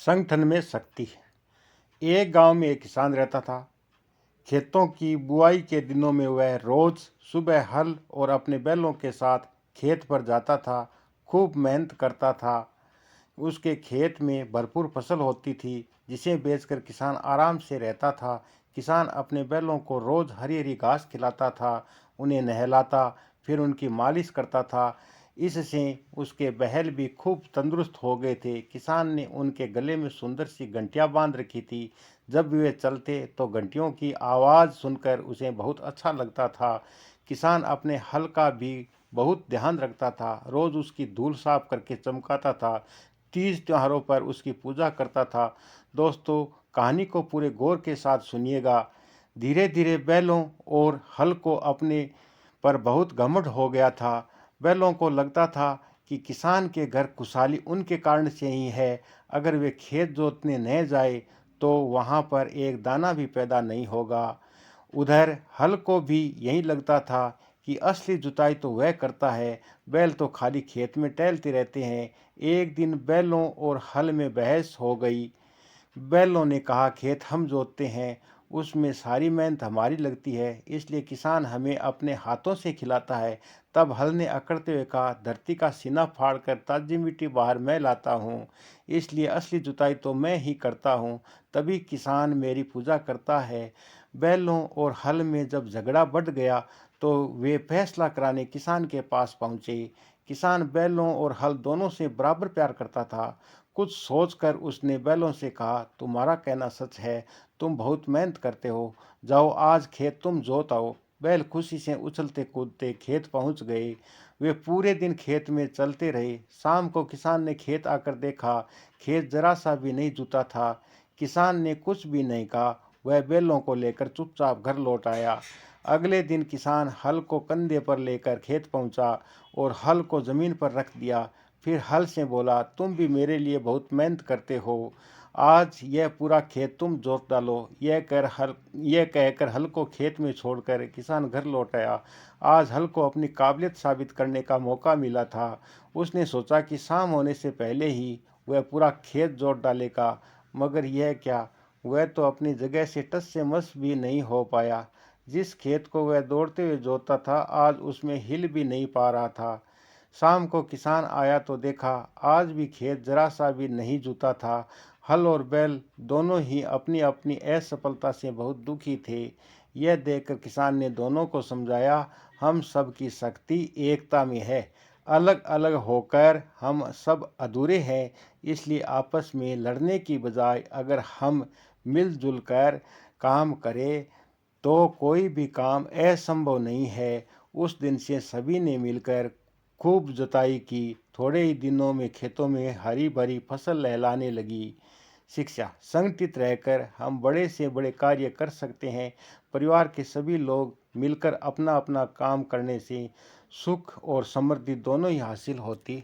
संगठन में शक्ति। एक गांव में एक किसान रहता था। खेतों की बुआई के दिनों में वह रोज सुबह हल और अपने बैलों के साथ खेत पर जाता था। खूब मेहनत करता था। उसके खेत में भरपूर फसल होती थी, जिसे बेचकर किसान आराम से रहता था। किसान अपने बैलों को रोज हरी हरी घास खिलाता था, उन्हें नहलाता, फिर उनकी मालिश करता था। इससे उसके बैल भी खूब तंदुरुस्त हो गए थे। किसान ने उनके गले में सुंदर सी घंटियां बांध रखी थी। जब भी वे चलते तो घंटियों की आवाज़ सुनकर उसे बहुत अच्छा लगता था। किसान अपने हल का भी बहुत ध्यान रखता था, रोज उसकी धूल साफ करके चमकाता था। तीज त्योहारों पर उसकी पूजा करता था। दोस्तों, कहानी को पूरे गौर के साथ सुनिएगा। धीरे धीरे बैलों और हल को अपने पर बहुत घमंड हो गया था। बैलों को लगता था कि किसान के घर खुशहाली उनके कारण से ही है। अगर वे खेत जोतने न जाए तो वहाँ पर एक दाना भी पैदा नहीं होगा। उधर हल को भी यही लगता था कि असली जुताई तो वह करता है, बैल तो खाली खेत में टहलते रहते हैं। एक दिन बैलों और हल में बहस हो गई। बैलों ने कहा, खेत हम जोतते हैं, उसमें सारी मेहनत हमारी लगती है, इसलिए किसान हमें अपने हाथों से खिलाता है। तब हल ने अकड़ते हुए कहा, धरती का सीना फाड़कर ताजी मिट्टी बाहर मैं लाता हूँ, इसलिए असली जुताई तो मैं ही करता हूँ, तभी किसान मेरी पूजा करता है। बैलों और हल में जब झगड़ा बढ़ गया तो वे फैसला कराने किसान के पास पहुंचे। किसान बैलों और हल दोनों से बराबर प्यार करता था। कुछ सोचकर उसने बैलों से कहा, तुम्हारा कहना सच है, तुम बहुत मेहनत करते हो, जाओ आज खेत तुम जोत आओ। बैल खुशी से उछलते कूदते खेत पहुंच गए। वे पूरे दिन खेत में चलते रहे। शाम को किसान ने खेत आकर देखा, खेत जरा सा भी नहीं जुता था। किसान ने कुछ भी नहीं कहा, वह बैलों को लेकर चुपचाप घर लौट आया। अगले दिन किसान हल को कंधे पर लेकर खेत पहुंचा और हल को जमीन पर रख दिया। फिर हल से बोला, तुम भी मेरे लिए बहुत मेहनत करते हो, आज यह पूरा खेत तुम जोत डालो। यह कहकर हल को खेत में छोड़कर किसान घर लौट आया। आज हल को अपनी काबिलियत साबित करने का मौका मिला था। उसने सोचा कि शाम होने से पहले ही वह पूरा खेत जोत डालेगा, मगर यह क्या, वह तो अपनी जगह से टस से मस भी नहीं हो पाया। जिस खेत को वह दौड़ते हुए जोतता था, आज उसमें हिल भी नहीं पा रहा था। शाम को किसान आया तो देखा, आज भी खेत जरा सा भी नहीं जुता था। हल और बैल दोनों ही अपनी अपनी असफलता से बहुत दुखी थे। यह देखकर किसान ने दोनों को समझाया, हम सब की शक्ति एकता में है, अलग अलग होकर हम सब अधूरे हैं, इसलिए आपस में लड़ने की बजाय अगर हम मिलजुल कर काम करें तो कोई भी काम असंभव नहीं है। उस दिन से सभी ने मिलकर खूब जुताई की। थोड़े ही दिनों में खेतों में हरी भरी फसल लहलाने लगी। शिक्षा, संगठित रहकर हम बड़े से बड़े कार्य कर सकते हैं। परिवार के सभी लोग मिलकर अपना अपना काम करने से सुख और समृद्धि दोनों ही हासिल होती